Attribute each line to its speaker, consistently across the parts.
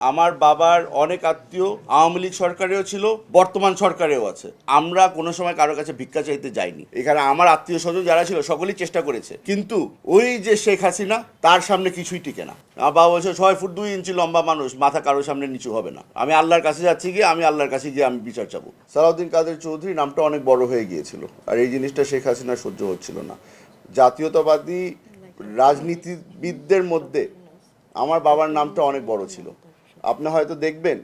Speaker 1: আমার বাবার অনেক আত্মীয় আওয়ামী লীগ সরকারেও ছিল, বর্তমান সরকারেও আছে। আমরা কোনো সময় কারো কাছে ভিক্ষা চাইতে যাইনি। এখানে আমার আত্মীয় স্বজন যারা ছিল সকলেই চেষ্টা করেছে, কিন্তু ওই যে শেখ হাসিনা, তার সামনে কিছুই টিকে না। আমার বাবা বলছে 6 ফুট 2 ইঞ্চি লম্বা মানুষ, মাথা কারোর সামনে নিচু হবে না। আমি আল্লাহর কাছে যাচ্ছি, গিয়ে আমি আল্লাহর কাছে গিয়ে আমি বিচার চাবো। সালাউদ্দিন কাদের চৌধুরী নামটা অনেক বড় হয়ে গিয়েছিল, আর এই জিনিসটা শেখ হাসিনা সহ্য হচ্ছিল না। জাতীয়তাবাদী রাজনীতিবিদদের মধ্যে আমার বাবার নামটা অনেক বড় ছিল। আপনি হয়তো দেখবেন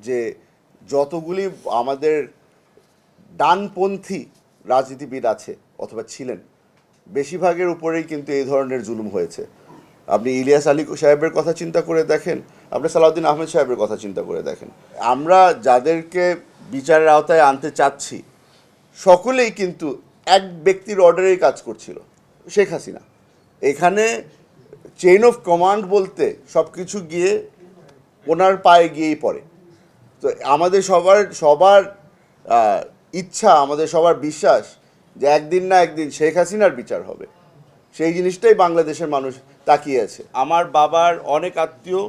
Speaker 1: যে যতগুলি আমাদের ডানপন্থী রাজনীতিবিদ আছে অথবা ছিলেন, বেশিরভাগের উপরেই কিন্তু এই ধরনের জুলুম হয়েছে। আপনি ইলিয়াস আলী সাহেবের কথা চিন্তা করে দেখেন, আপনি সালাউদ্দিন আহমেদ সাহেবের কথা চিন্তা করে দেখেন। আমরা যাদেরকে বিচারের আওতায় আনতে চাচ্ছি সকলেই কিন্তু এক ব্যক্তির অর্ডারেই কাজ করছিল, শেখ হাসিনা। এখানে চেইন অফ কমান্ড বলতে সব কিছু গিয়ে ওনার পায়ে গিয়েই পড়ে। তো আমাদের সবার ইচ্ছা, আমাদের সবার বিশ্বাস যে একদিন না একদিন শেখ হাসিনার বিচার হবে। সেই জিনিসটাই বাংলাদেশের মানুষ তাকিয়ে আছে। আমার বাবার অনেক আত্মীয়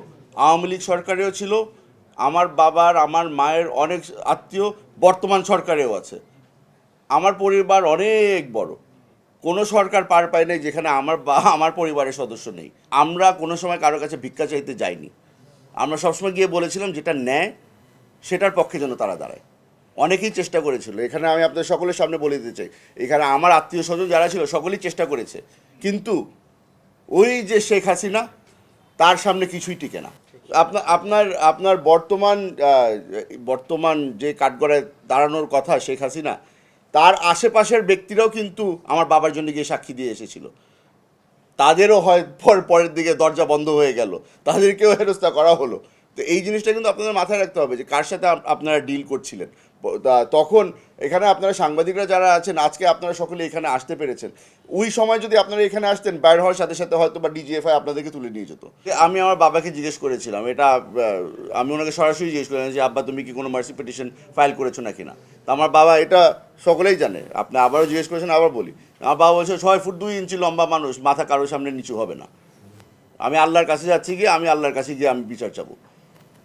Speaker 1: আওয়ামী লীগ সরকারেও ছিল, আমার বাবার আমার মায়ের অনেক আত্মীয় বর্তমান সরকারেও আছে। আমার পরিবার অনেক বড়, কোনো সরকার পার পায় নাই যেখানে আমার পরিবারের সদস্য নেই। আমরা কোনো সময় কারো কাছে ভিক্ষা চাইতে যাইনি। আমরা সবসময় গিয়ে বলেছিলাম যেটা ন্যায় সেটার পক্ষে যেন তারা দাঁড়ায়। অনেকেই চেষ্টা করেছিল, এখানে আমি আপনাদের সকলের সামনে বলে দিতে চাই, এখানে আমার আত্মীয় স্বজন যারা ছিল সকলেই চেষ্টা করেছে, কিন্তু ওই যে শেখ হাসিনা, তার সামনে কিছুই টিকে না। আপনার বর্তমান যে কাঠগড়ায় দাঁড়ানোর কথা শেখ হাসিনা, তার আশেপাশের ব্যক্তিরাও কিন্তু আমার বাবার জন্য গিয়ে সাক্ষী দিয়ে এসেছিল। তাদেরও হয় পরের দিকে দরজা বন্ধ হয়ে গেল, তাদেরকেও হেনস্থা করা হলো। তো এই জিনিসটা কিন্তু আপনাদের মাথায় রাখতে হবে যে কার সাথে আপনারা ডিল করছিলেন। তখন এখানে আপনারা সাংবাদিকরা যারা আছেন, আজকে আপনারা সকলে এখানে আসতে পেরেছেন। ওই সময় যদি আপনারা এখানে আসতেন, বাইর হওয়ার সাথে সাথে হয়তো বা ডিজিএফআই আপনাদেরকে তুলে নিয়ে যেত। আমি আমার বাবাকে জিজ্ঞেস করেছিলাম, এটা আমি ওনাকে সরাসরি জিজ্ঞেস করলাম যে আব্বা তুমি কি কোনো মার্সি পিটিশন ফাইল করেছো নাকি না। তো আমার বাবা, এটা সকলেই জানে, আপনি আবারও জিজ্ঞেস করেছেন, আবার বলি, আমার বাবা বলছে 6 ফুট 2 ইঞ্চি লম্বা মানুষ, মাথা কারোর সামনে নিচু হবে না। আমি আল্লাহর কাছে যাচ্ছি, গিয়ে আমি আল্লাহর কাছে গিয়ে আমি বিচার চাবো।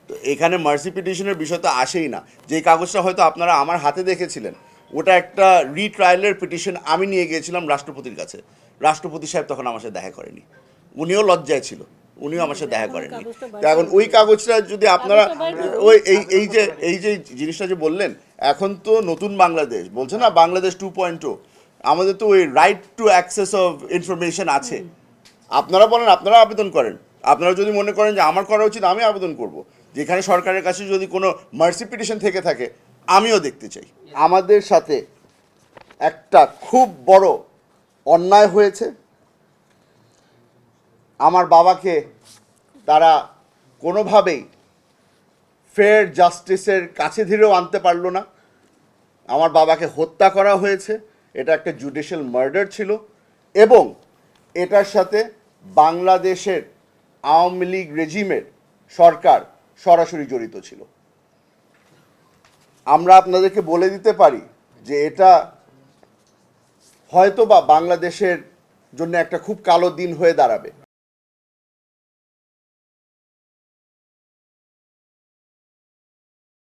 Speaker 1: তো এখানে মার্সি পিটিশনের বিষয় তো আসেই না। যেই কাগজটা হয়তো আপনারা আমার হাতে দেখেছিলেন, ওটা একটা রিট্রায়ালের পিটিশন আমি নিয়ে গিয়েছিলাম রাষ্ট্রপতির কাছে। রাষ্ট্রপতি সাহেব তখন আমার সাথে দেখা করেনি, উনিও লজ্জায় ছিল, উনিও আমার সাথে দেখা করেননি। তো এখন ওই কাগজটা যদি আপনারা ওই এই যে জিনিসটা যে বললেন, এখন তো নতুন বাংলাদেশ বলছে না, বাংলাদেশ 2.0, আমাদের তো ওই right to access of information আছে। আপনারা বলেন, আপনারা আবেদন করেন। আপনারা যদি মনে করেন যে আমার করা উচিত, আমি আবেদন করব। যেখানে সরকারের কাছে যদি কোনো মার্সি পিটিশন থেকে থাকে, আমিও দেখতে চাই। আমাদের সাথে একটা খুব বড় অন্যায় হয়েছে। আমার বাবাকে তারা কোনোভাবেই ফেয়ার জাস্টিসের কাছে ধীরেও আনতে পারলো না। আমার বাবাকে হত্যা করা হয়েছে, এটা একটা জুডিশিয়াল মার্ডার ছিল, এবং এটার সাথে বাংলাদেশের আওয়ামী লীগ রেজিমের সরকার সরাসরি জড়িত ছিল। আমরা আপনাদেরকে বলে দিতে পারি যে এটা হয়তো বা বাংলাদেশের জন্য একটা খুব কালো দিন হয়ে দাঁড়াবে।